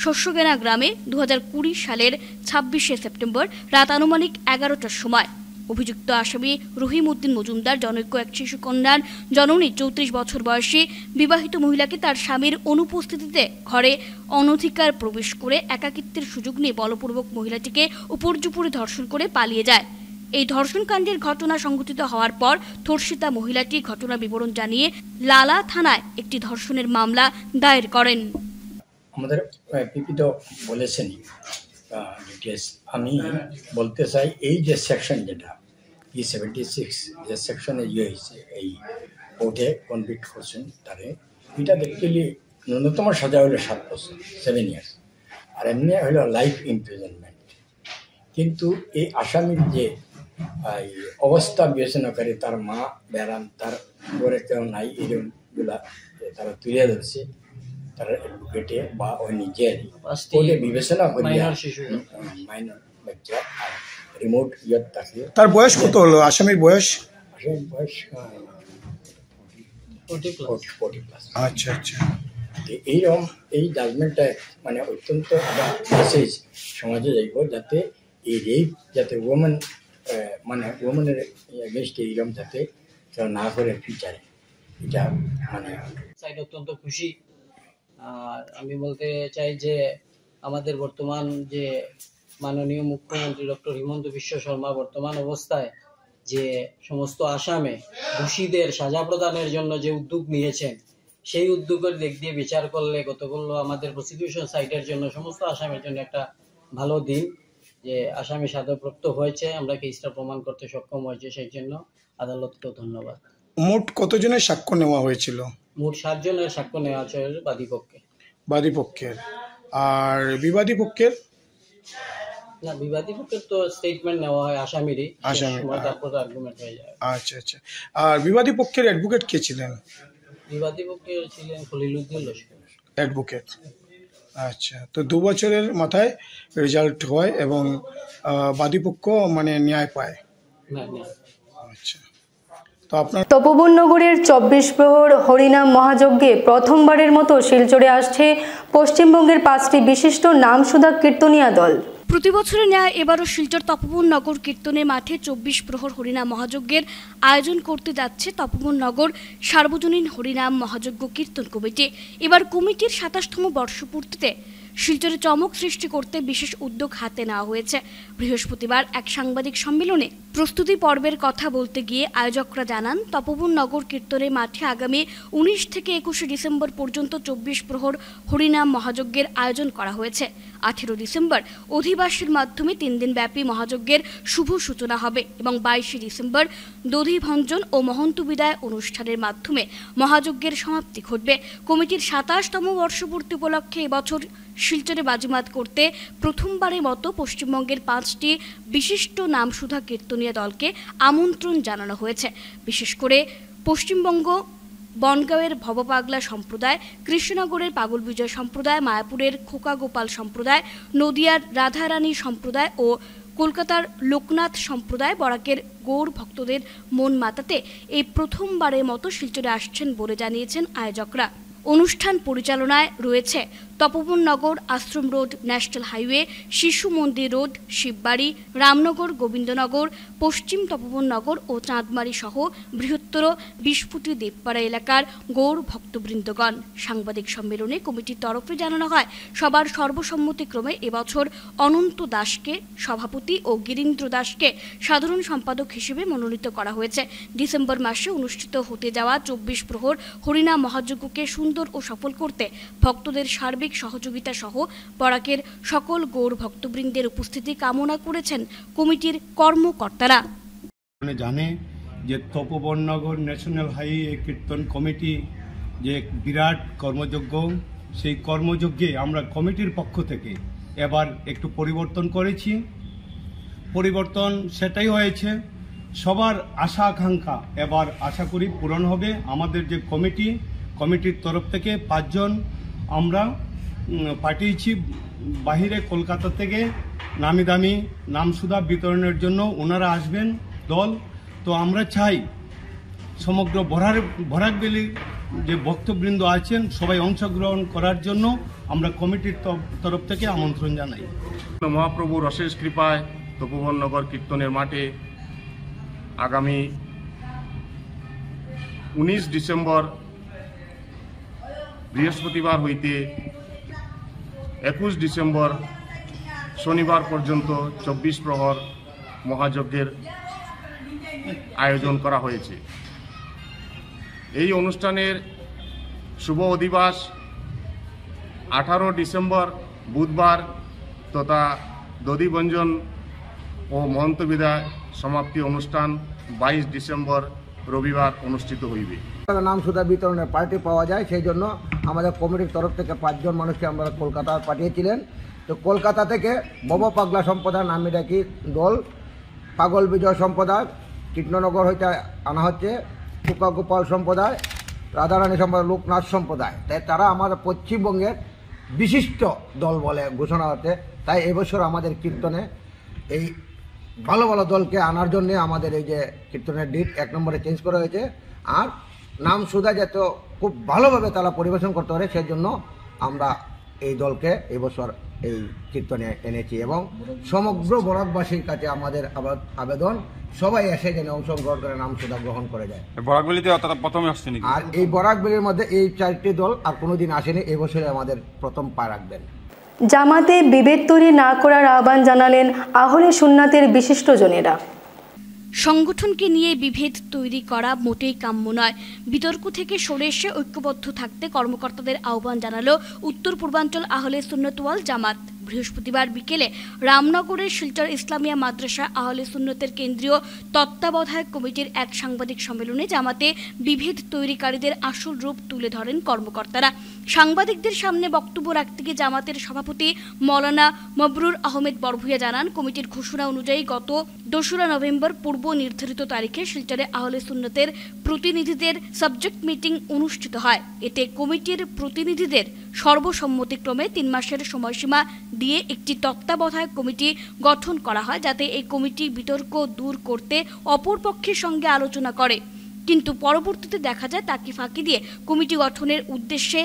শস্যগেনা গ্রামে 2020 সালের 26শে সেপ্টেম্বর রাত আনুমানিক 11টার সময়। অভিযুক্ত আসামি রহিমউদ্দিন মজুমদার জনৈক এক শিশুকন্যার জননী 34 বছর বয়সী বিবাহিত মহিলাকে তার স্বামীর অনুপস্থিতিতে ঘরে অনধিকার প্রবেশ করে একাকিত্বের সুযোগ নিয়ে বলপূর্বক মহিলাটিকে উপর্যুপরি ধর্ষণ করে পালিয়ে যায়। এই ধর্ষণকাণ্ডের ঘটনা সংঘটিত হওয়ার পর ধর্ষিতা মহিলাটি ঘটনার বিবরণ জানিয়ে লালা থানায় একটি ধর্ষণের মামলা দায়ের করেন। আমাদের পিপি তো বলেছেনই ডিটেলস, আমি বলতে চাই এই যে সেকশন যেটা E76 যে সেকশনে হয়েছে এই কোর্টে কনভিক্ট করছেন তারে, এটা অ্যাকচুয়ালি ন্যূনতম সাজা হলো 7 বছর 7 ইয়ার্স, আর এমনি হলো লাইফ ইমপ্রিজনমেন্ট। কিন্তু এই আসামির যে অবস্থা বিবেচনা করে, তার মা বেড়ান, তার ঘরে কেউ নাই, এরকমগুলা তারা তুলে ধরছে তার অ্যাডভোকেটে বা ওই নিজের কোর্টে বিবেচনা করি মাইনর বাচ্চা আর রিমোট ইয়ার থাকে। তার বয়স কত হলো আসামির বয়স? আসামির বয়স 40+। আচ্ছা আচ্ছা। এইরকম এই জাজমেন্টটা মানে অত্যন্ত মেসেজ সমাজে যাইব, যাতে এই রেপ যাতে ওমেন মানে ওমেনের এগেনস্টে এইরকম যাতে না করে ফিউচারে, এটা মানে অত্যন্ত খুশি। আর আমি বলতে চাই যে আমাদের বর্তমান যে মাননীয় মুখ্যমন্ত্রী ডক্টর হিমন্ত বিশ্ব শর্মা বর্তমান অবস্থায় যে সমস্ত আসামে দোষীদের সাজা প্রদানের জন্য যে উদ্যোগ নিয়েছেন, সেই উদ্যোগের দিক দিয়ে বিচার করলে গতকাল আমাদের প্রসিকিউশন সাইটের জন্য সমস্ত আসামের জন্য একটা ভালো দিন, যে আসামি সাজাপ্রাপ্ত হয়েছে, আমরা কেসটা প্রমাণ করতে সক্ষম হয়েছে, সেই জন্য আদালতকেও ধন্যবাদ। মোট কতজনের সাক্ষ্য নেওয়া হয়েছিল? মোট 7 জনের সাক্ষ্য নেওয়া হয়েছে বাদী পক্ষের। আর বিবাদী পক্ষের? না, বিবাদী পক্ষের তো স্টেটমেন্ট নেওয়া হয় আসামিরই, তারপর আর্গুমেন্ট হয়ে যায়। আচ্ছা আচ্ছা। আর বিবাদী পক্ষের অ্যাডভোকেট কে ছিলেন? বিবাদী পক্ষের ছিলেন খলিলুদ্দিন লস্কর অ্যাডভোকেট। আচ্ছা, তো 2 বছরের মাথায় রেজাল্ট হয় এবং বাদীপক্ষ মানে ন্যায় পায়। আচ্ছা, তো আপনার তপোবননগরের 24 প্রহর হরিনাম মহাযজ্ঞে প্রথমবারের মতো শিলচরে আসছে পশ্চিমবঙ্গের 5টি বিশিষ্ট নামসুধা কীর্তনিয়া দল। প্রতি বছরের ন্যায় এবারও শিলচর তপোবননগর কীর্তনের মাঠে 24 প্রহর হরিনাম মহাযজ্ঞের আয়োজন করতে যাচ্ছে তপোবননগর সার্বজনীন হরিনাম মহাযজ্ঞ কীর্তন কমিটি। এবার কমিটির 27তম বর্ষপূর্তিতে শিলচরে চমক সৃষ্টি করতে বিশেষ উদ্যোগ হাতে নেওয়া হয়েছে। বৃহস্পতিবার এক সাংবাদিক সম্মেলনে প্রস্তুতি পর্বের কথা বলতে গিয়ে আয়োজকরা জানান, তপোবননগর কীর্তনের মাঠে আগামী 19 থেকে 21 ডিসেম্বর পর্যন্ত 24 প্রহর হরিনাম মহাযজ্ঞের আয়োজন করা হয়েছে। 18 ডিসেম্বর অধিবাসের মাধ্যমে 3 দিন ব্যাপী মহাযজ্ঞের শুভ সূচনা হবে এবং 22 ডিসেম্বর দধিভঞ্জন ও মহন্ত বিদায় অনুষ্ঠানের মাধ্যমে মহাযজ্ঞের সমাপ্তি ঘটবে। কমিটির 27তম বর্ষপূর্তি উপলক্ষে এবছর শিলচরে বাজিমাত করতে প্রথমবারের মতো পশ্চিমবঙ্গের 5টি বিশিষ্ট নামসুধা কীর্তনীয় দলকে আমন্ত্রণ জানানো হয়েছে। বিশেষ করে পশ্চিমবঙ্গ বনগাঁওয়ের ভবপাগলা সম্প্রদায়, কৃষ্ণনগরের পাগল বিজয় সম্প্রদায়, মায়াপুরের খোকা গোপাল সম্প্রদায়, নদিয়ার রাধারানী সম্প্রদায় ও কলকাতার লোকনাথ সম্প্রদায় বরাকের গৌর ভক্তদের মন মাতাতে এই প্রথমবারের মতো শিলচরে আসছেন বলে জানিয়েছেন আয়োজকরা। অনুষ্ঠান পরিচালনায় রয়েছে তপোবননগর আশ্রম রোড ন্যাশনাল হাইওয়ে, শিশু মন্দির রোড, শিববাড়ি, রামনগর, গোবিন্দনগর, পশ্চিম তপোবননগর ও চাঁদমারি সহ বৃহত্তর 20 ফুটি দেবপাড়া এলাকার গৌর ভক্তবৃন্দগণ। সাংবাদিক সম্মেলনে কমিটির তরফে জানানো হয়, সবার সর্বসম্মতিক্রমে এবছর অনন্ত দাসকে সভাপতি ও গিরীন্দ্র দাসকে সাধারণ সম্পাদক হিসেবে মনোনীত করা হয়েছে। ডিসেম্বর মাসে অনুষ্ঠিত হতে যাওয়া 24 প্রহর হরিনাম মহাযজ্ঞকে সুন্দর ও সফল করতে ভক্তদের সার্বিক সহযোগিতা সহ বরাকের সকল গৌর ভক্তবৃন্দের উপস্থিতি কামনা করেছেন কমিটির কর্মকর্তারা। জানে যে তপোবননগর ন্যাশনাল হাইওয়ে কীর্তন কমিটি যে বিরাট কর্মযজ্ঞ, সেই কর্মযজ্ঞে আমরা কমিটির পক্ষ থেকে এবার একটু পরিবর্তন করেছি। পরিবর্তন সেটাই হয়েছে, সবার আশা আকাঙ্ক্ষা এবার আশা করি পূরণ হবে। আমাদের যে কমিটির তরফ থেকে 5 জন আমরা পাঠিয়েছি বাহিরে, কলকাতা থেকে নামি দামি নামসুধা বিতরণের জন্য ওনারা আসবেন দল। তো আমরা চাই সমগ্র বরাকবেলির যে ভক্তবৃন্দ আছেন সবাই অংশগ্রহণ করার জন্য আমরা কমিটির তরফ থেকে আমন্ত্রণ জানাই। মহাপ্রভুর অশেষ কৃপায় তপোবননগর কীর্তনের মাঠে আগামী 19 ডিসেম্বর বৃহস্পতিবার হইতে 21 ডিসেম্বর শনিবার পর্যন্ত 24 প্রহর মহাযজ্ঞের আয়োজন করা হয়েছে। এই অনুষ্ঠানের শুভ অধিবাস 18 ডিসেম্বর বুধবার তথা দধিভঞ্জন ও মহন্ত বিদায় সমাপ্তি অনুষ্ঠান 22 ডিসেম্বর রবিবার অনুষ্ঠিত হইবে। নামসুধা বিতরণের পার্টি পাওয়া যায়, সেই জন্য আমাদের কমিটির তরফ থেকে 5 জন মানুষকে আমরা কলকাতা পাঠিয়েছিলেন। তো কলকাতা থেকে ভবপাগলা সম্প্রদায় নামি ডাকি দল, পাগল বিজয় সম্প্রদায়, কৃষ্ণনগর হইতে আনা হচ্ছে, খোকা গোপাল সম্প্রদায়, রাধারানী সম্প্রদায়, লোকনাথ সম্প্রদায়। তাই তারা আমাদের পশ্চিমবঙ্গের বিশিষ্ট দল বলে ঘোষণা হতে, তাই এবছর আমাদের কীর্তনে এই ভালো ভালো দলকে আনার জন্য আমাদের এই যে কীর্তনের ডিট 1 নম্বরে চেঞ্জ করা হয়েছে। আর নাম সুধা যাতে খুব ভালোভাবে তারা পরিবেশন করতে পারে, সেই জন্য আমরা এই দলকে এবছর এই কীর্তনে এনেছি এবং সমগ্র বরাকবাসীর কাছে আমাদের আবেদন সবাই এসে যেন অংশগ্রহণ করে নাম সুধা গ্রহণ করে যায়। বরাকবেলিতে প্রথমে আসছে নাকি? আর এই বরাকবেলির মধ্যে এই 4টি দল আর কোনোদিন আসেনি, এবছরে আমাদের প্রথম পা রাখবেন। জামাতে বিভেদ তৈরি না করার আহ্বান জানালেন আহলে সুন্নাতের বিশিষ্টজনেরা। সংগঠনকে নিয়ে বিভেদ তৈরি করা মোটেই কাম্য নয়। বিতর্ক থেকে সরে এসে ঐক্যবদ্ধ থাকতে কর্মকর্তাদের আহ্বান জানালো উত্তর পূর্বাঞ্চল আহলে সুন্নত ওয়াল জামাত। বৃহস্পতিবার বিকেলে রামনগরের শিলচর ইসলামিয়া মাদ্রাসা আহলে সুন্নতের কেন্দ্রীয় তত্ত্বাবধায়ক কমিটির এক সাংবাদিক সম্মেলনে জামাতে বিভেদ তৈরিকারীদের আসল রূপ তুলে ধরেন কর্মকর্তারা। সাংবাদিকদের সামনে বক্তব্য রাখতে গিয়ে জামাতের সভাপতি মৌলানা মবরুর আহমেদ বড়ভূয়া জানান, কমিটির ঘোষণা অনুযায়ী গত 2 নভেম্বর পূর্ব নির্ধারিত তারিখে শিলচরে আহলে সুন্নতের প্রতিনিধিদের সাবজেক্ট মিটিং অনুষ্ঠিত হয়। এতে কমিটির প্রতিনিধিদের সর্বসম্মতিক্রমে 3 মাসের সময়সীমা দিয়ে একটি তত্ত্বাবধায়ক কমিটি গঠন করা হয়, যাতে এই কমিটি বিতর্ক দূর করতে অপর পক্ষের সঙ্গে আলোচনা করে। কিন্তু পরবর্তীতে দেখা যায় তাকে ফাঁকি দিয়ে কমিটি গঠনের উদ্দেশ্যে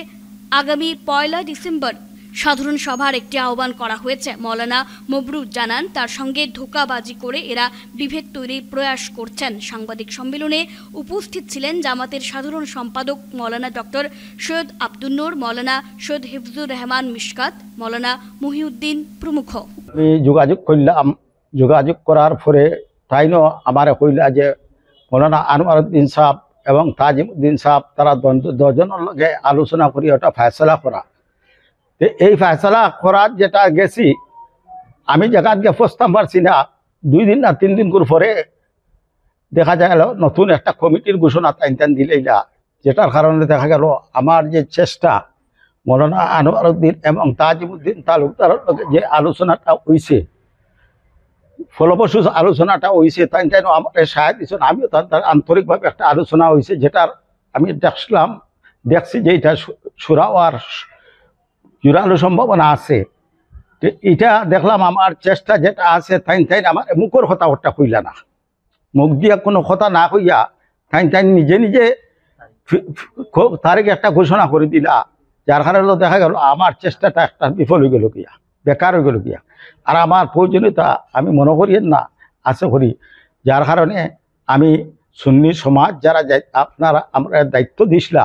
আগামী 1 ডিসেম্বর সাধারণ সভার একটি আহ্বান করা হয়েছে। মৌলানা মবরুর জানান, তার সঙ্গে ধোঁকাবাজি করে এরা বিভেদ তৈরির প্রয়াস করছেন। সাংবাদিক সম্মেলনে উপস্থিত ছিলেন জামাতের সাধারণ সম্পাদক মৌলানা ডক্টর সৈয়দ আব্দুল নূর, মৌলানা সৈয়দ হিফজুর রহমান মিশকাত, মৌলানা মহিউদ্দিন প্রমুখ। আমি যোগাযোগ করলাম, যোগাযোগ করার পরে তাইনও আমার কইলা যে মৌলানা আনোয়ারউদ্দিন সাহেব এবং তাজিমউদ্দিন সাহেব তারা দুজনের লগে আলোচনা করি ওটা ফয়সলা করা। এই ফয়সলা করার যেটা গেছি আমি জায়গা গিয়ে পৌঁছতাম পারছি না। 2 দিন না 3 দিন পরে দেখা গেল নতুন একটা কমিটির ঘোষণা টাইন দিলেই না, যেটার কারণে দেখা গেল আমার যে চেষ্টা মৌলানা আনোয়ারউদ্দিন এবং তাজিমউদ্দিন তালুকদার যে আলোচনাটা হয়েছে, ফলপ্রসূ আলোচনাটা হয়েছে, তাই আমার সাহায্য দিচ্ছেন। আমিও তার আন্তরিকভাবে একটা আলোচনা হয়েছে, যেটার আমি দেখছি যে এটা সুরাওয়ার জোরালো সম্ভাবনা আছে। এটা দেখলাম আমার চেষ্টা যেটা আছে তাই আমার মুখের কথা ওটা কইলা না, মুখ দিয়া কোনো কথা না কইয়া তাই নিজে নিজে তারিখ একটা ঘোষণা করে দিলা, যার কারণে দেখা গেল আমার চেষ্টাটা একটা বিফল হয়ে গেল গিয়া, বেকার হয়ে গেল গিয়া। আর আমার প্রয়োজনীয়তা আমি মনে করি না আশা করি, যার কারণে আমি সুন্নি সমাজ যারা আপনারা আমরা দায়িত্ব দিছিলা,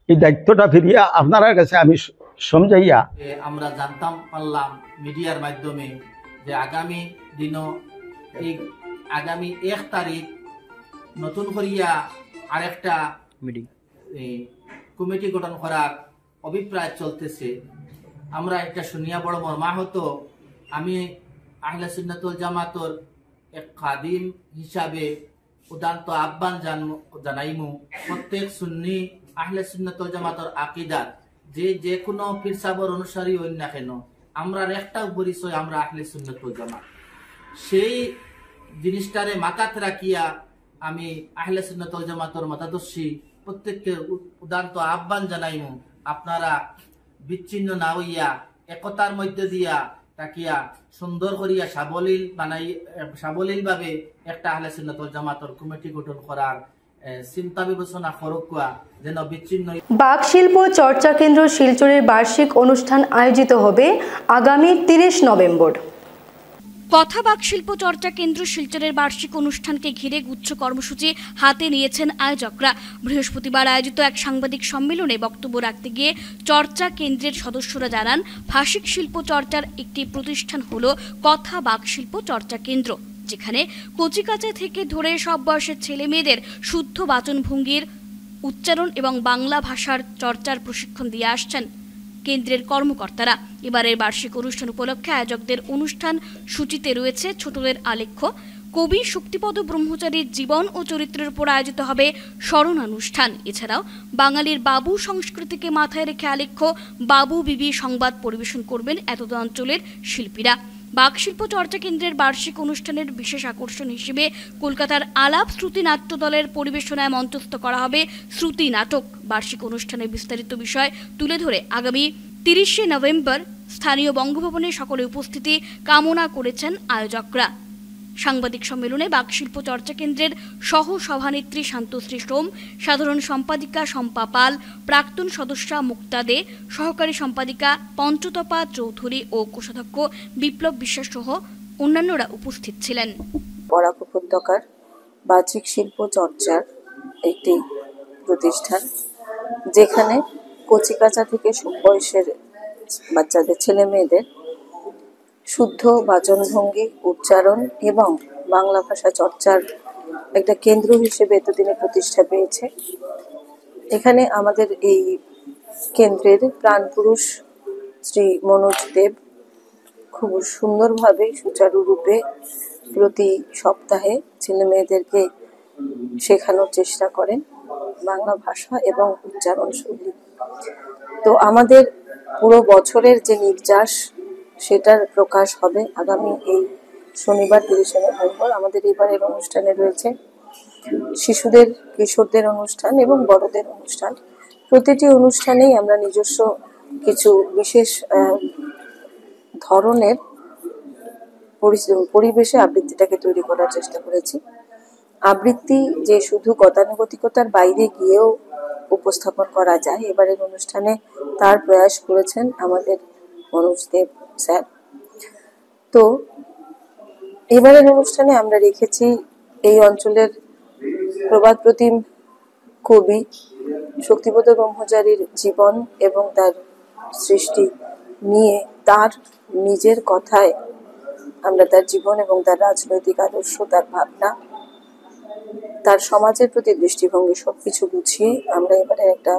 এই দায়িত্বটা ফিরিয়া আপনার কাছে আমি সমঝাইয়া আমরা জানতাম পারলাম মিডিয়ার মাধ্যমে যে আগামী দিনও এই আগামী 1 তারিখ নতুন করিয়া আরেকটা কমিটি গঠন করার অভিপ্রায় চলতেছে। আমরা এটা শুনিয়া বড় মর্মাহত। আমি আহলে সুন্নাত ওয়াল জামাতর এক খাদিম হিসাবে উদান্ত আহ্বান জানাইমু প্রত্যেক সুন্নি আহলে সুন্নাত ওয়াল জামাতর আকীদাত যে কোনো পীর সাহেবের অনুসারী হই না কেন, আমরা একটা পরিচয় আমরা আহলে সুন্নাত ওয়াল জামাত। সেই জিনিসটারে মাথাত রাখিয়া আমি আহলে সুন্নাত ওয়াল জামাতর মতাদর্শী প্রত্যেককে উদান্ত আহ্বান জানাইমু, আপনারা বিচ্ছিন্ন না হইয়া একতার মধ্যে দিয়া তাকিয়া সুন্দর করিয়া সাবলীল ভাবে একটা আহলে সুন্নাত ওয়াল জামাতর কমিটি গঠন করার চিন্তা বিবেচনা করুকা, যেন বিচ্ছিন্ন। বাক শিল্প চর্চা কেন্দ্র শিলচরের বার্ষিক অনুষ্ঠান আয়োজিত হবে আগামী 30 নভেম্বর। কথা বাক শিল্প চর্চা কেন্দ্র শিলচরের বার্ষিক অনুষ্ঠানকে ঘিরে গুচ্ছ কর্মসূচি হাতে নিয়েছেন আয়োজকরা। বৃহস্পতিবার আয়োজিত এক সাংবাদিক সম্মেলনে বক্তব্য রাখতে গিয়ে চর্চা কেন্দ্রের সদস্যরা জানান, ভাষিক শিল্প চর্চার একটি প্রতিষ্ঠান হল কথা বাক শিল্প চর্চা কেন্দ্র, যেখানে কচিকাঁচা থেকে ধরে সব বয়সের ছেলে মেয়েদের শুদ্ধ বাচনভঙ্গির উচ্চারণ এবং বাংলা ভাষার চর্চার প্রশিক্ষণ দিয়ে আসছেন কেন্দ্রের কর্মকর্তারা। এবারের বার্ষিক অনুষ্ঠান উপলক্ষে আয়োজকদের অনুষ্ঠান সূচিতে রয়েছে ছোটদের আলেখ্য, কবি শক্তিপদ ব্রহ্মচারীর জীবন ও চরিত্রের উপর আয়োজিত হবে স্মরণানুষ্ঠান। এছাড়াও বাঙালির বাবু সংস্কৃতিকে মাথায় রেখে আলেখ্য বাবু বিবি সংবাদ পরিবেশন করবেন এতদ অঞ্চলের শিল্পীরা। বাক শিল্প চর্চা কেন্দ্রের বার্ষিক অনুষ্ঠানের বিশেষ আকর্ষণ হিসেবে কলকাতার আলাপ শ্রুতি নাট্য দলের পরিবেশনায় মঞ্চস্থ করা হবে শ্রুতি নাটক। বার্ষিক অনুষ্ঠানের বিস্তারিত বিষয় তুলে ধরে আগামী 30 নভেম্বর স্থানীয় বঙ্গভবনে সকলে উপস্থিতি কামনা করেছেন আয়োজকরা। সাংবাদিক সম্মেলনে বাক শিল্প চর্চা কেন্দ্রের সহ সভানেত্রী শান্তশ্রী সোম, সাধারণ সম্পাদিকা শম্পা পাল, প্রাক্তন সদস্যা মুক্তা দে, সহকারী সম্পাদিকা পঞ্চতপা চৌধুরী ও কোষাধ্যক্ষ বিপ্লব বিশ্বাস সহ অন্যান্যরা উপস্থিত ছিলেন। বরাক উপত্যকার বাহ্যিক শিল্প চর্চার একটি প্রতিষ্ঠান, যেখানে কচিকাঁচা থেকে সব বয়সের বাচ্চাদের ছেলে মেয়েদের শুদ্ধ বাচনভঙ্গি, উচ্চারণ এবং বাংলা ভাষা চর্চার একটা কেন্দ্র হিসেবে এতদিনে প্রতিষ্ঠা পেয়েছে। এখানে আমাদের এই কেন্দ্রের প্রাণপুরুষ শ্রী মনোজ দেব খুব সুন্দরভাবে সুচারুরূপে প্রতি সপ্তাহে ছেলে মেয়েদেরকে শেখানোর চেষ্টা করেন বাংলা ভাষা এবং উচ্চারণ শৈলী। তো আমাদের পুরো বছরের যে নির্যাস সেটার প্রকাশ হবে আগামী এই শনিবার 30শে নভেম্বর। আমাদের এবারের অনুষ্ঠানে রয়েছে শিশুদের কিশোরদের অনুষ্ঠান এবং বড়দের অনুষ্ঠান। প্রতিটি অনুষ্ঠানেই আমরা নিজস্ব কিছু বিশেষ ধরনের পরিবেশে আবৃত্তিটাকে তৈরি করার চেষ্টা করেছি। আবৃত্তি যে শুধু গতানুগতিকতার বাইরে গিয়েও উপস্থাপন করা যায়, এবারের অনুষ্ঠানে তার প্রয়াস করেছেন আমাদের মনোজ দেব স্যার। তো এবারের অনুষ্ঠানে আমরা রেখেছি এই অঞ্চলের প্রবাদ প্রতিম কবি শক্তিপদ ব্রহ্মচারীর জীবন এবং তার সৃষ্টি নিয়ে তার নিজের কথায় আমরা তার জীবন এবং তার রাজনৈতিক আদর্শ, তার ভাবনা, তার সমাজের প্রতি দৃষ্টিভঙ্গি সবকিছু গুছিয়ে আমরা এবারে একটা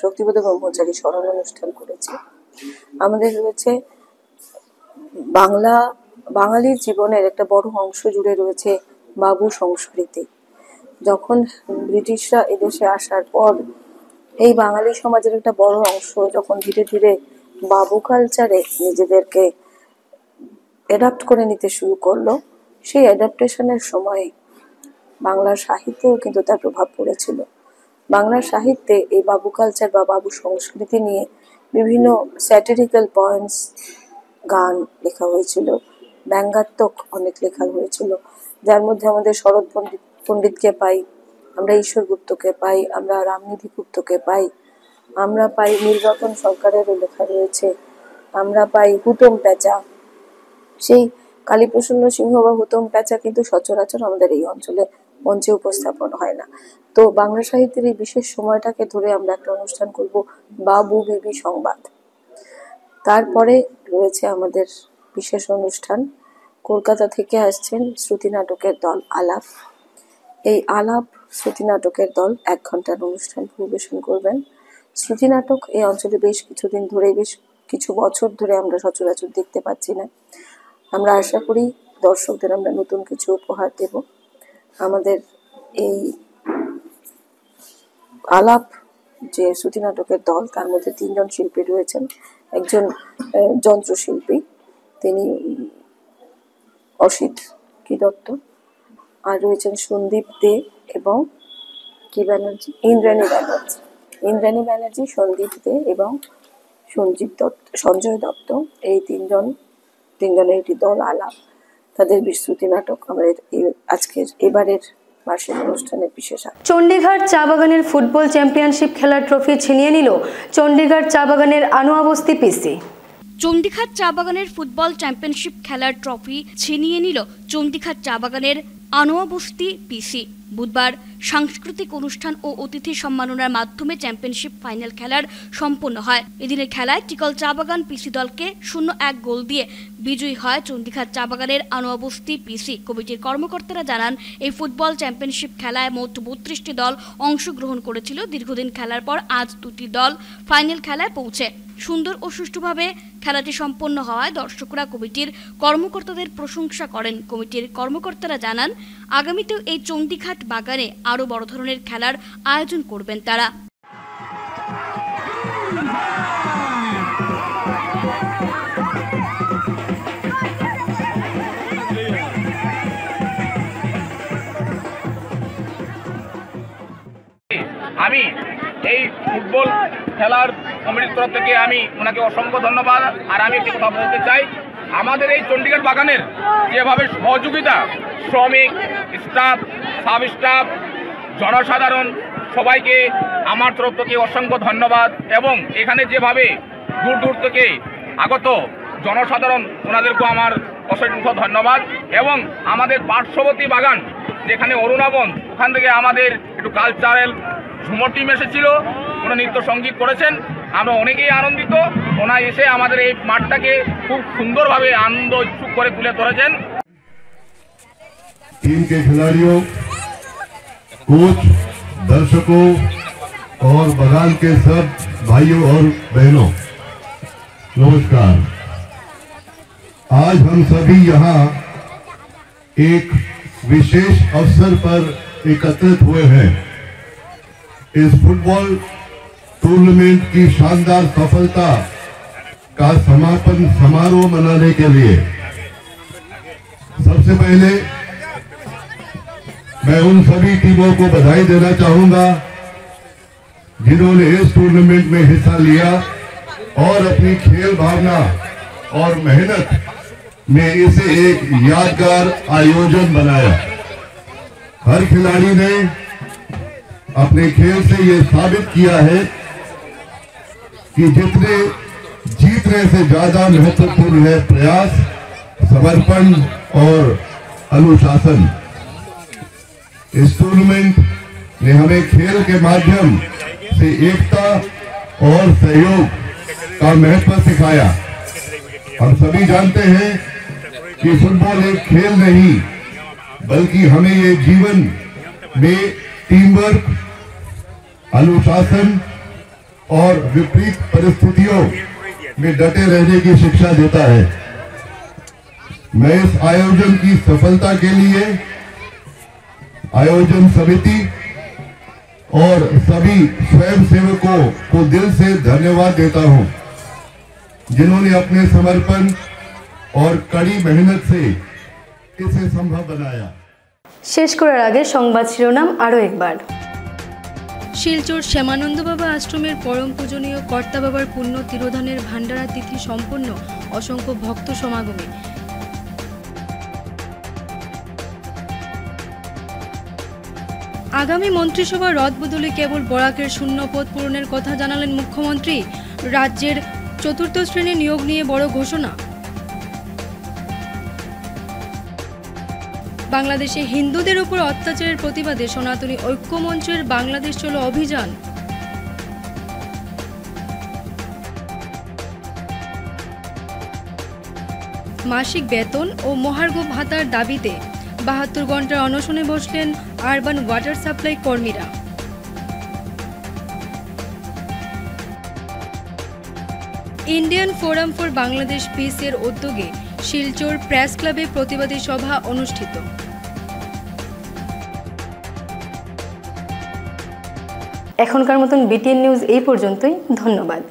শক্তিপদ ব্রহ্মচারী স্মরণ অনুষ্ঠান করেছি। আমাদের রয়েছে বাঙালির জীবনের একটা বড় অংশ জুড়ে রয়েছে বাবু সংস্কৃতি। যখন ব্রিটিশরা এদেশে আসার পর এই বাঙালি সমাজের একটা বড় অংশ যখন ধীরে ধীরে বাবু কালচারে নিজেদেরকে অ্যাডাপ্ট করে নিতে শুরু করলো, সেই অ্যাডাপ্টেশনের সময় বাংলার সাহিত্যেও কিন্তু তার প্রভাব পড়েছিল। বাংলার সাহিত্যে এই বাবু কালচার বা বাবু সংস্কৃতি নিয়ে বিভিন্ন স্যাটিরিক্যাল পয়েমস, গান লেখা হয়েছিল, ব্যঙ্গাত্মক অনেক লেখা হয়েছিল, যার মধ্যে আমাদের শরৎ পণ্ডিতকে পাই, আমরা ঈশ্বর গুপ্তকে পাই, আমরা রামনিধি গুপ্তকে পাই, আমরা পাই নীলরতন সরকারেরও লেখা রয়েছে, আমরা পাই হুতম প্যাঁচা। সেই কালীপ্রসন্ন সিংহ বা হুতম প্যাঁচা কিন্তু সচরাচর আমাদের এই অঞ্চলে মঞ্চে উপস্থাপন হয় না। তো বাংলা সাহিত্যের এই বিশেষ সময়টাকে ধরে আমরা একটা অনুষ্ঠান করব বাবু বিবি সংবাদ। তারপরে রয়েছে আমাদের বিশেষ অনুষ্ঠান, কলকাতা থেকে আসছেন শ্রুতি নাটকের দল আলাপ। এই আলাপ শ্রুতি নাটকের দল 1 ঘন্টার অনুষ্ঠান পরিবেশন করবেন। শ্রুতি নাটক এই অঞ্চলে বেশ কিছুদিন ধরে, বেশ কিছু বছর ধরে আমরা সচরাচর দেখতে পাচ্ছি না। আমরা আশা করি দর্শকদের আমরা নতুন কিছু উপহার দেব। আমাদের এই আলাপ যে শ্রুতি নাটকের দল, তার মধ্যে 3 জন শিল্পী রয়েছেন। একজন যন্ত্রশিল্পী, তিনি অসিত কি দত্ত, আর রয়েছেন সন্দীপ দে এবং কি ব্যানার্জি, ইন্দ্রাণী ব্যানার্জি, সন্দীপ দে এবং সঞ্জয় দত্ত। এই তিনজনের একটি দল আলাপ, তাদের বিস্তৃতি নাটক আমাদের আজকের এবারের মাসের অনুষ্ঠানের বিশেষ। চণ্ডীঘাট চা বাগানের ফুটবল চ্যাম্পিয়নশিপ খেলার ট্রফি ছিনিয়ে নিল চণ্ডীঘাট চা বাগানের আনোয়াবস্তি পিসি। চণ্ডীঘাট চা বাগানের ফুটবল চ্যাম্পিয়নশিপ খেলার ট্রফি ছিনিয়ে নিল চণ্ডীঘাট চা বাগানের আনোয়াবস্তি পিসি। বুধবার সাংস্কৃতিক অনুষ্ঠান ও অতিথি সম্মাননার মাধ্যমে চ্যাম্পিয়নশিপ ফাইনাল খেলার সম্পন্ন হয়। এদিনের খেলায় টিকল চা বাগান পিসি দলকে 0-1 গোল দিয়ে বিজয়ী হয় চণ্ডীঘাট চা বাগানের আনোয়াবস্তি পিসি। কমিটির কর্মকর্তারা জানান, এই ফুটবল চ্যাম্পিয়নশিপ খেলায় মোট 32টি দল অংশগ্রহণ করেছিল। দীর্ঘদিন খেলার পর আজ 2টি দল ফাইনাল খেলায় পৌঁছে। সুন্দর ও সুষ্ঠুভাবে খেলাটি সম্পন্ন হওয়ায় দর্শকরা কমিটির কর্মকর্তাদের প্রশংসা করেন। কমিটির কর্মকর্তারা জানান, আগামীতেও এই চণ্ডীঘাট বাগানে আরও বড় ধরনের খেলার আয়োজন করবেন তারা। আমি এই ফুটবল খেলার কমিটির তরফ থেকে আমি ওনাকে অসংখ্য ধন্যবাদ। আর আমি একটি কথা বলতে চাই, আমাদের এই চণ্ডীঘাট বাগানের যেভাবে সহযোগিতা, শ্রমিক, স্টাফ, সাব স্টাফ, জনসাধারণ সবাইকে আমার তরফ থেকে অসংখ্য ধন্যবাদ। এবং এখানে যেভাবে দূর দূর থেকে আগত জনসাধারণ, ওনাদেরকেও আমার অসংখ্য ধন্যবাদ। এবং আমাদের পার্শ্ববর্তী বাগান যেখানে অরুণাবন, ওখান থেকে আমাদের একটু কালচারাল ঝুমর টিম এসেছিল, ওরা নৃত্য সঙ্গীত করেছেন। আমরা অনেকেই আনন্দিত, ওনা এসে আমাদের এই মাঠটাকে খুব সুন্দরভাবে আনন্দ ইচ্ছুক করে তুলে ধরেছেন। टीम के खिलाड़ियों कोच, दर्शकों और बगान के सब भाइयों और बहनों, नमस्कार। आज हम सभी यहाँ एक विशेष अवसर पर एकत्रित हुए हैं। इस फुटबॉल टूर्नामेंट की शानदार सफलता का समापन समारोह मनाने के लिए सबसे पहले मैं उन सभी टीमों को बधाई देना चाहूंगा जिन्होंने इस टूर्नामेंट में हिस्सा लिया और अपनी खेल भावना और मेहनत में इसे एक यादगार आयोजन बनाया। हर खिलाड़ी ने अपने खेल से ये साबित किया है कि जितने जीतने से ज्यादा महत्वपूर्ण है प्रयास, समर्पण और अनुशासन। इस टूर्नामेंट ने हमें खेल के माध्यम से एकता और सहयोग का महत्व सिखाया। हम सभी जानते हैं कि फुटबॉल एक खेल नहीं बल्कि हमें ये जीवन में टीम वर्क, अनुशासन और विपरीत परिस्थितियों में डटे रहने की शिक्षा देता है। मैं इस आयोजन की सफलता के लिए आयोजन समिति और सभी स्वयंसेवकों को दिल से धन्यवाद देता हूं, जिन्होंने अपने समर्पण और कड़ी मेहनत से इसे संभव बनाया। শেষ করার আগে সংবাদ শিরোনাম আরও একবার। শিলচর শ্যামানন্দ বাবা আশ্রমের পরম পূজনীয় কর্তা বাবার পুণ্য তিরোধানের ভান্ডারা তিথি সম্পন্ন, অসংখ্য ভক্ত সমাগমে। আগামী মন্ত্রিসভা রদবদলে কেবল বরাকের শূন্য পদ পূরণের কথা জানালেন মুখ্যমন্ত্রী। রাজ্যের চতুর্থ শ্রেণী নিয়োগ নিয়ে বড় ঘোষণা। বাংলাদেশে হিন্দুদের উপর অত্যাচারের প্রতিবাদে সনাতনী ঐক্য মঞ্চের বাংলাদেশ চলো অভিযান। মাসিক বেতন ও মহার্ঘ ভাতার দাবিতে ৭২ ঘন্টার অনশনে বসলেন আরবান ওয়াটার সাপ্লাই কর্মীরা। Indian forum for Bangladesh piece এর উদ্যোগে শিলচর প্রেস ক্লাবে প্রতিবাদী সভা অনুষ্ঠিত। এখনকার মতন বিটিএন নিউজ এই পর্যন্তই। ধন্যবাদ।